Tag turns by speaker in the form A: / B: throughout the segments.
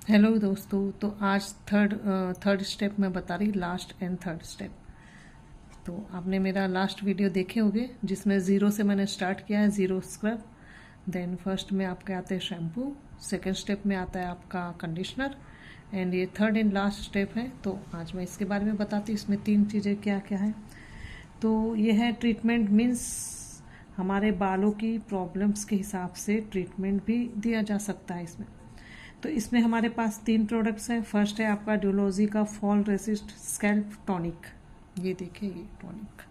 A: Hello दोस्तों। तो आज थर्ड स्टेप मैं बता रही, लास्ट एंड थर्ड स्टेप। तो आपने मेरा लास्ट वीडियो देखे होंगे जिसमें ज़ीरो से मैंने स्टार्ट किया है, ज़ीरो स्क्रब। देन फर्स्ट में आपके आते हैं शैम्पू, सेकंड स्टेप में आता है आपका कंडीशनर, एंड ये थर्ड एंड लास्ट स्टेप है। तो आज मैं इसके बारे में बताती हूँ इसमें तीन चीज़ें क्या क्या है। तो ये है ट्रीटमेंट, मीन्स हमारे बालों की प्रॉब्लम्स के हिसाब से ट्रीटमेंट भी दिया जा सकता है इसमें। तो इसमें हमारे पास तीन प्रोडक्ट्स हैं। फर्स्ट है आपका ड्यूलोजी का फॉल रेसिस्ट स्कैल्प टॉनिक। ये देखिए, ये टॉनिक,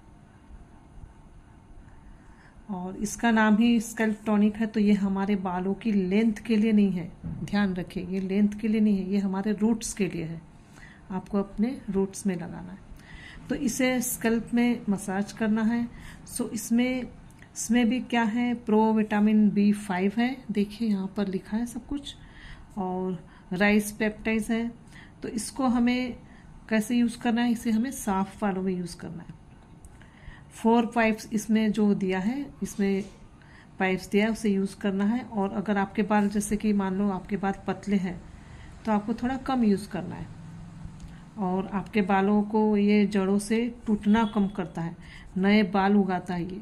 A: और इसका नाम ही स्कैल्प टॉनिक है। तो ये हमारे बालों की लेंथ के लिए नहीं है, ध्यान रखिए, ये लेंथ के लिए नहीं है, ये हमारे रूट्स के लिए है। आपको अपने रूट्स में लगाना है। तो इसे स्कैल्प में मसाज करना है। सो इसमें भी क्या है, प्रो विटामिन B5 है, देखिए यहाँ पर लिखा है सब कुछ, और राइस पेप्टाइड्स है। तो इसको हमें कैसे यूज़ करना है, इसे हमें साफ बालों में यूज़ करना है। 4 पाइप्स इसमें जो दिया है, इसमें पाइप्स दिया है, उसे यूज़ करना है। और अगर आपके बाल, जैसे कि मान लो आपके बाल पतले हैं, तो आपको थोड़ा कम यूज़ करना है। और आपके बालों को ये जड़ों से टूटना कम करता है, नए बाल उगाता है ये,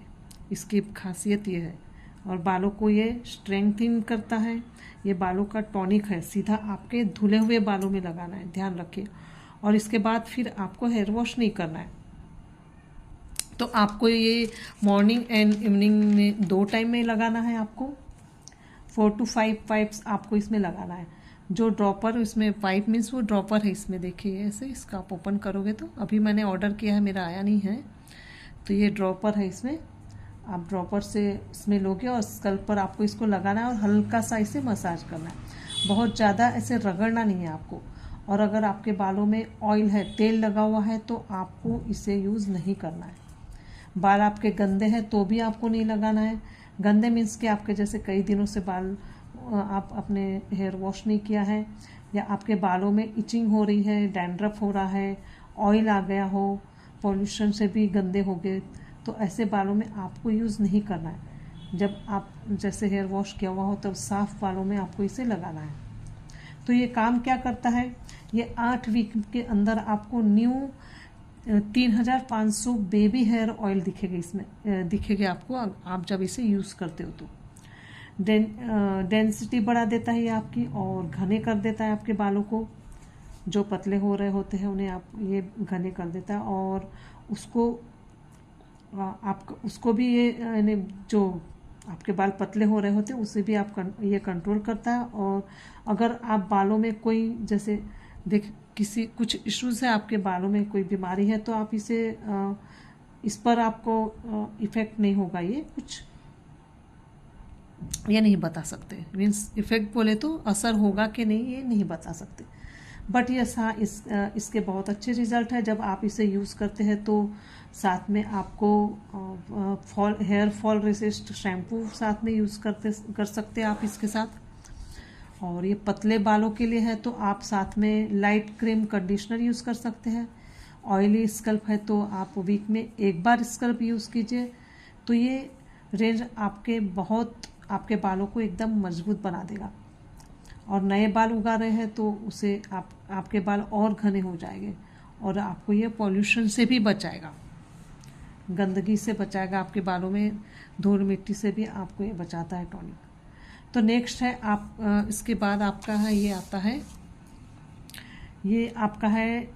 A: इसकी खासियत ये है। और बालों को ये स्ट्रेंथन करता है। ये बालों का टॉनिक है, सीधा आपके धुले हुए बालों में लगाना है, ध्यान रखिए। और इसके बाद फिर आपको हेयर वॉश नहीं करना है। तो आपको ये मॉर्निंग एंड इवनिंग में 2 टाइम में लगाना है। आपको 4 to 5 पाइप्स आपको इसमें लगाना है। जो ड्रॉपर, इसमें पाइप मीन्स वो ड्रॉपर है, इसमें देखिए ऐसे, इसका आप ओपन करोगे तो, अभी मैंने ऑर्डर किया है, मेरा आया नहीं है। तो ये ड्रॉपर है, इसमें आप ड्रॉपर से इसमें लोगे और स्कल्प पर आपको इसको लगाना है और हल्का सा इसे मसाज करना है। बहुत ज़्यादा ऐसे रगड़ना नहीं है आपको। और अगर आपके बालों में ऑयल है, तेल लगा हुआ है, तो आपको इसे यूज़ नहीं करना है। बाल आपके गंदे हैं तो भी आपको नहीं लगाना है। गंदे मीन्स कि आपके जैसे कई दिनों से बाल आप अपने हेयर वॉश नहीं किया है, या आपके बालों में इचिंग हो रही है, डैंड्रफ हो रहा है, ऑयल आ गया हो, पॉल्यूशन से भी गंदे हो गए, तो ऐसे बालों में आपको यूज़ नहीं करना है। जब आप जैसे हेयर वॉश किया हुआ हो तब साफ बालों में आपको इसे लगाना है। तो ये काम क्या करता है, ये 8 वीक के अंदर आपको न्यू 3500 बेबी हेयर ऑयल दिखेगा, इसमें दिखेगा आपको, आप जब इसे यूज़ करते हो तो। डेंसिटी बढ़ा देता है ये आपकी, और घने कर देता है आपके बालों को। जो पतले हो रहे होते हैं उन्हें आप ये घने कर देता है। और उसको भी ये यानी जो आपके बाल पतले हो रहे होते हैं उसे भी ये कंट्रोल करता है। और अगर आप बालों में कोई जैसे किसी कुछ इश्यूज है, आपके बालों में कोई बीमारी है, तो आप इस पर आपको इफेक्ट नहीं होगा। ये नहीं बता सकते, मीन्स इफेक्ट बोले तो असर होगा कि नहीं, ये नहीं बता सकते। बट यस हाँ, इसके बहुत अच्छे रिजल्ट है। जब आप इसे यूज़ करते हैं तो साथ में आपको हेयर फॉल रेसिस्ट शैम्पू साथ में यूज़ कर सकते हैं आप इसके साथ। और ये पतले बालों के लिए है तो आप साथ में लाइट क्रीम कंडीशनर यूज़ कर सकते हैं। ऑयली स्कल्प है तो आप वीक में एक बार स्कल्प यूज़ कीजिए। तो ये रेंज आपके बालों को एकदम मजबूत बना देगा। और नए बाल उगा रहे हैं तो उसे आपके बाल और घने हो जाएंगे। और आपको ये पॉल्यूशन से भी बचाएगा, गंदगी से बचाएगा, आपके बालों में धूल मिट्टी से भी आपको ये बचाता है टॉनिक। तो नेक्स्ट है इसके बाद आपका है, ये आपका है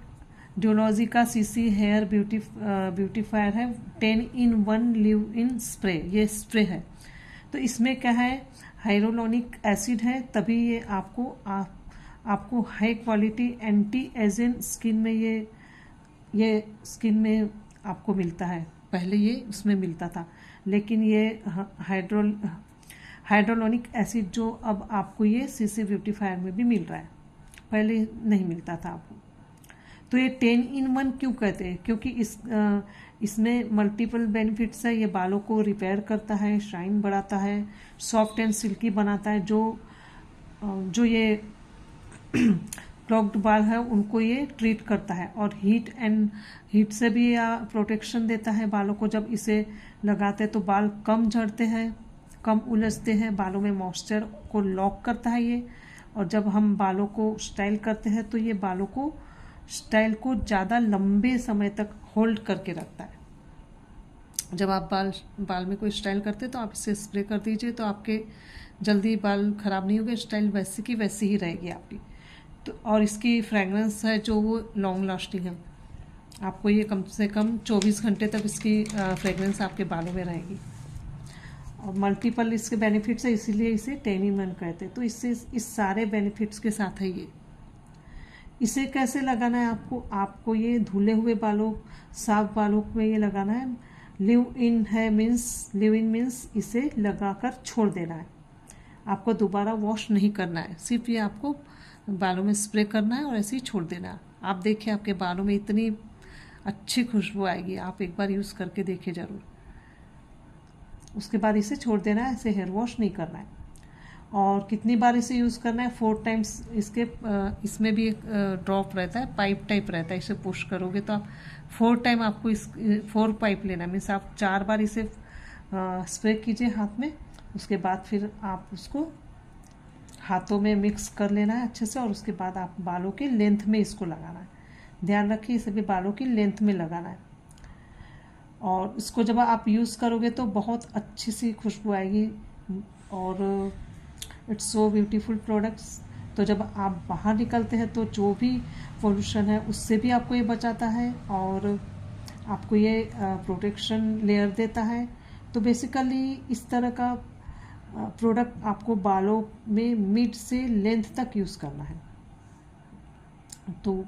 A: ड्यूलोजी का CC हेयर ब्यूटीफायर है, 10-in-1 लिव इन स्प्रे। ये स्प्रे है। तो इसमें क्या है, हाइरोलोनिक एसिड है, तभी ये आपको high quality anti ageing skin में ये स्किन में आपको मिलता है। पहले ये उसमें मिलता था, लेकिन ये हाइड्रोलोनिक एसिड जो अब आपको ये CC ब्यूटीफायर में भी मिल रहा है, पहले नहीं मिलता था आपको। तो ये 10-in-1 क्यों कहते हैं, क्योंकि इसमें मल्टीपल बेनिफिट्स है। ये बालों को रिपेयर करता है, शाइन बढ़ाता है, सॉफ्ट एंड सिल्की बनाता है। जो ये क्लॉग्ड बाल है उनको ये ट्रीट करता है। और हीट से भी प्रोटेक्शन देता है बालों को। जब इसे लगाते हैं तो बाल कम झड़ते हैं, कम उलझते हैं, बालों में मॉइस्चर को लॉक करता है ये। और जब हम बालों को स्टाइल करते हैं तो ये बालों को स्टाइल को ज़्यादा लंबे समय तक होल्ड करके रखता है। जब आप बाल में कोई स्टाइल करते हैं तो आप इसे स्प्रे कर दीजिए, तो आपके जल्दी बाल ख़राब नहीं होंगे, स्टाइल वैसी की वैसी ही रहेगी आपकी। तो और इसकी फ्रेगरेंस है जो वो लॉन्ग लास्टिंग है, आपको ये कम से कम 24 घंटे तक इसकी फ्रेगरेंस आपके बालों में रहेगी। और मल्टीपल इसके बेनिफिट्स है, इसीलिए इसे 10 in 1 कहते हैं। तो इससे इस सारे बेनिफिट्स के साथ है ये। इसे कैसे लगाना है आपको ये धुले हुए बालों, साफ बालों में ये लगाना है। लिव इन मीन्स इसे लगाकर छोड़ देना है, आपको दोबारा वॉश नहीं करना है, सिर्फ ये आपको बालों में स्प्रे करना है और ऐसे ही छोड़ देना है। आप देखिए आपके बालों में इतनी अच्छी खुशबू आएगी, आप एक बार यूज़ करके देखिए ज़रूर। उसके बाद इसे छोड़ देना है, ऐसे हेयर वॉश नहीं करना है। और कितनी बार इसे यूज़ करना है? 4 टाइम्स। इसमें भी एक ड्रॉप रहता है, पाइप टाइप रहता है, इसे पुश करोगे तो आप 4 टाइम आपको 4 पाइप लेना है। मीन्स आप 4 बार इसे स्प्रे कीजिए हाथ में, उसके बाद फिर आप उसको हाथों में मिक्स कर लेना है अच्छे से, और उसके बाद आप बालों के लेंथ में इसको लगाना है। ध्यान रखिए इसे भी बालों की लेंथ में लगाना है। और इसको जब आप यूज़ करोगे तो बहुत अच्छी सी खुशबू आएगी, और इट्स सो ब्यूटीफुल प्रोडक्ट्स। तो जब आप बाहर निकलते हैं तो जो भी पोल्यूशन है उससे भी आपको ये बचाता है, और आपको ये प्रोटेक्शन लेयर देता है। तो बेसिकली इस तरह का प्रोडक्ट आपको बालों में मिड से लेंथ तक यूज़ करना है। तो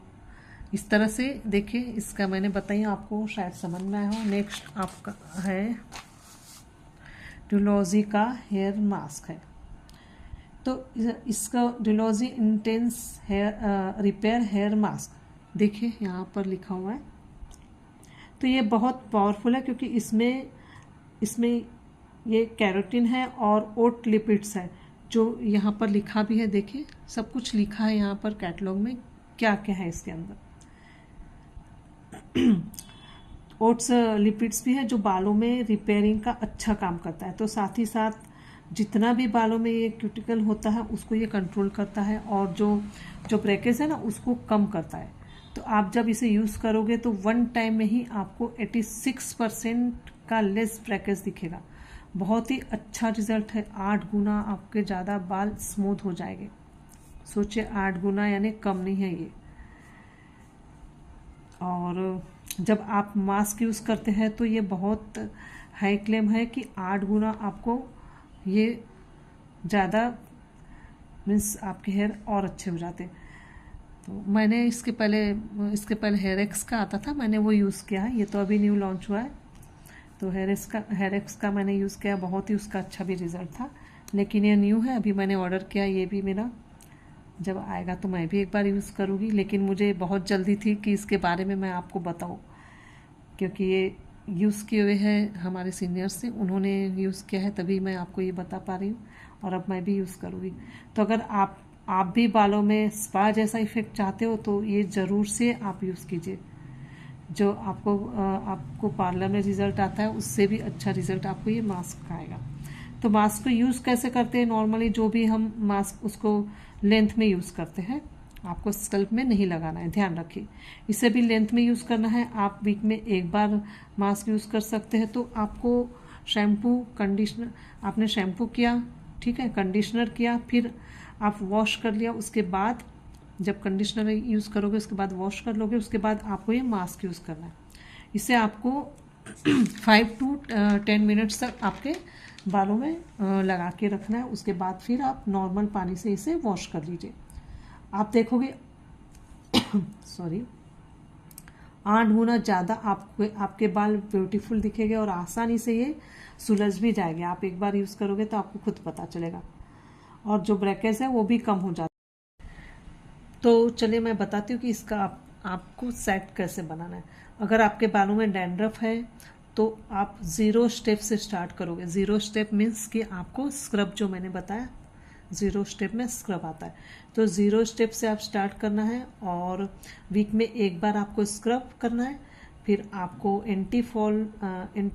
A: इस तरह से देखिए, इसका मैंने बताई आपको, शायद समझ में आया हो। नेक्स्ट आपका है ड्यूलॉजी का हेयर मास्क है। तो इसका ड्यूलॉजी intense hair repair hair mask, देखिए यहाँ पर लिखा हुआ है। तो ये बहुत पावरफुल है क्योंकि इसमें ये कैरोटीन है और ओट लिपिड्स है, जो यहाँ पर लिखा भी है। देखिए सब कुछ लिखा है यहाँ पर कैटलॉग में, क्या क्या है इसके अंदर। ओट्स लिपिड्स भी है जो बालों में रिपेयरिंग का अच्छा काम करता है। तो साथ ही साथ जितना भी बालों में ये क्यूटिकल होता है उसको ये कंट्रोल करता है, और जो ब्रेकेज है ना उसको कम करता है। तो आप जब इसे यूज़ करोगे तो 1 टाइम में ही आपको 86% का लेस ब्रेकेज दिखेगा। बहुत ही अच्छा रिजल्ट है, 8 गुना आपके ज़्यादा बाल स्मूथ हो जाएंगे। सोचिए 8 गुना यानी कम नहीं है ये। और जब आप मास्क यूज़ करते हैं तो ये बहुत हाई क्लेम है कि 8 गुना आपको ये ज़्यादा मीन्स आपके हेयर और अच्छे हो जाते हैं। तो मैंने इसके पहले हेयर एक्स का आता था, मैंने वो यूज़ किया है। ये तो अभी न्यू लॉन्च हुआ है। तो हेयर एक्स का मैंने यूज़ किया, बहुत ही उसका अच्छा भी रिज़ल्ट था। लेकिन ये न्यू है, अभी मैंने ऑर्डर किया, ये भी मेरा जब आएगा तो मैं भी एक बार यूज़ करूँगी। लेकिन मुझे बहुत जल्दी थी कि इसके बारे में मैं आपको बताऊँ, क्योंकि ये यूज़ किए हुए हैं हमारे सीनियर्स से, उन्होंने यूज़ किया है तभी मैं आपको ये बता पा रही हूँ, और अब मैं भी यूज़ करूँगी। तो अगर आप भी बालों में स्पा जैसा इफेक्ट चाहते हो तो ये ज़रूर से आप यूज़ कीजिए। जो आपको पार्लर में रिज़ल्ट आता है उससे भी अच्छा रिज़ल्ट आपको ये मास्क का आएगा। तो मास्क को यूज़ कैसे करते हैं? नॉर्मली जो भी हम मास्क उसको लेंथ में यूज़ करते हैं, आपको स्कल्प में नहीं लगाना है, ध्यान रखिए। इसे भी लेंथ में यूज़ करना है। आप वीक में एक बार मास्क यूज़ कर सकते हैं। तो आपको शैम्पू कंडीशनर, आपने शैम्पू किया, ठीक है, कंडीशनर किया, फिर आप वॉश कर लिया, उसके बाद जब कंडीशनर यूज़ करोगे उसके बाद वॉश कर लोगे, उसके बाद आपको ये मास्क यूज़ करना है। इसे आपको 5 to 10 मिनट्स तक आपके बालों में लगा के रखना है। उसके बाद फिर आप नॉर्मल पानी से इसे वॉश कर लीजिए। आप देखोगे सॉरी 8 गुना ज़्यादा आपके बाल ब्यूटीफुल दिखेंगे, और आसानी से ये सुलझ भी जाएंगे। आप एक बार यूज़ करोगे तो आपको खुद पता चलेगा, और जो ब्रेकेज है वो भी कम हो जाता है। तो चलिए मैं बताती हूँ कि इसका आपको सेट कैसे बनाना है। अगर आपके बालों में डैंड्रफ है तो आप 0 स्टेप से स्टार्ट करोगे। 0 स्टेप मीन्स कि आपको स्क्रब, जो मैंने बताया 0 स्टेप में स्क्रब आता है, तो 0 स्टेप से आप स्टार्ट करना है, और वीक में एक बार आपको स्क्रब करना है। फिर आपको एंटी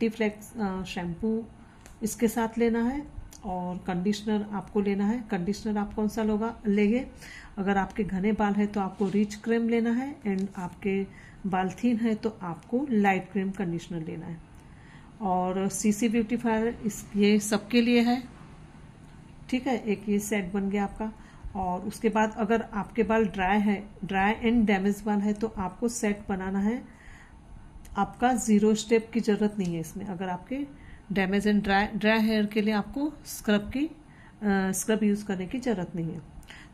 A: फ्लैक्स शैम्पू इसके साथ लेना है, और कंडीशनर आपको लेना है। कंडीशनर आप कौन सा लेंगे? अगर आपके घने बाल है तो आपको रिच क्रीम लेना है, एंड आपके बाल थिन है तो आपको लाइट क्रीम कंडीशनर लेना है। और सीसी ब्यूटीफायर ये सबके लिए है, ठीक है। एक ये सेट बन गया आपका। और उसके बाद अगर आपके बाल ड्राई एंड डैमेज बाल है तो आपको सेट बनाना है। आपका 0 स्टेप की ज़रूरत नहीं है इसमें। अगर आपके डैमेज एंड ड्राई हेयर के लिए आपको स्क्रब यूज़ करने की ज़रूरत नहीं है।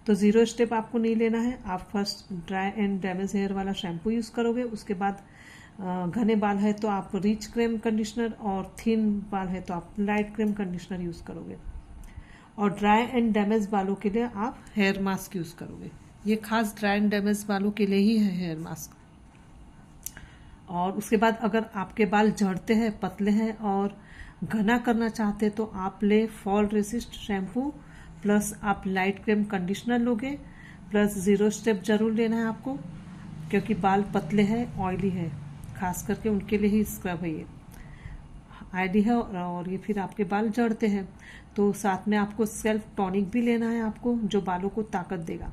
A: तो 0 स्टेप आपको नहीं लेना है। आप first dry and damage hair वाला शैम्पू यूज़ करोगे। उसके बाद घने बाल है तो आप रिच क्रीम कंडीशनर, और थिन बाल है तो आप लाइट क्रीम कंडीशनर यूज़ करोगे। और ड्राई एंड डैमेज बालों के लिए आप हेयर मास्क यूज़ करोगे। ये खास ड्राई एंड डैमेज बालों के लिए ही है हेयर मास्क। और उसके बाद अगर आपके बाल झड़ते हैं, पतले हैं और घना करना चाहते हैं तो आप ले फॉल रेसिस्ट शैम्पू, प्लस आप लाइट क्रीम कंडीशनर लोगे, प्लस 0 स्टेप जरूर लेना है आपको, क्योंकि बाल पतले हैं, ऑयली है, खास करके उनके लिए ही स्क्रब है ये आईडी है। और ये फिर आपके बाल झड़ते हैं तो साथ में आपको सेल्फ टॉनिक भी लेना है आपको, जो बालों को ताकत देगा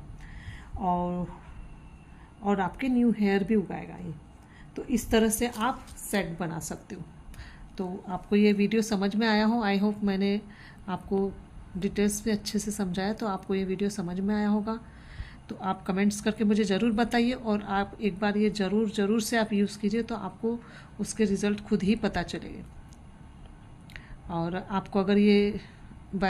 A: और आपके न्यू हेयर भी उगाएगा ये। तो इस तरह से आप सेट बना सकते हो। तो आपको ये वीडियो समझ में आया हो। आई होप मैंने आपको डिटेल्स में अच्छे से समझाया, तो आपको ये वीडियो समझ में आया होगा। तो आप कमेंट्स करके मुझे ज़रूर बताइए, और आप एक बार ये ज़रूर से आप यूज़ कीजिए, तो आपको उसके रिज़ल्ट खुद ही पता चलेंगे। और आपको अगर ये